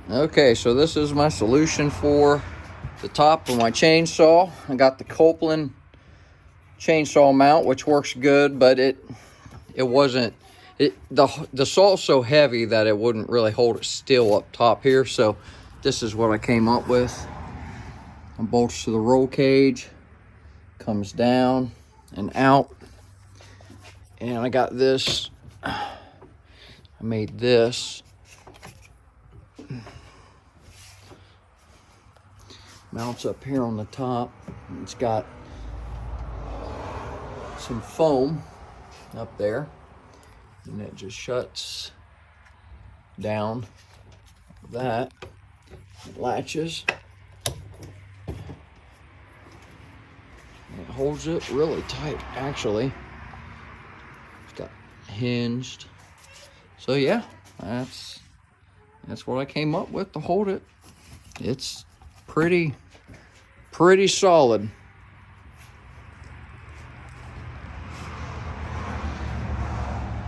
Okay, so this is my solution for the top of my chainsaw. I got the Copeland chainsaw mount, which works good, but it wasn't, the saw's so heavy that it wouldn't really hold it still up top here. So this is what I came up with. It bolts to the roll cage, comes down and out. And I got this, I made this. Mounts up here on the top. It's got some foam up there, and it just shuts down that. It latches. It holds it really tight, actually. It's got hinged. So yeah, that's what I came up with to hold it. It's pretty solid.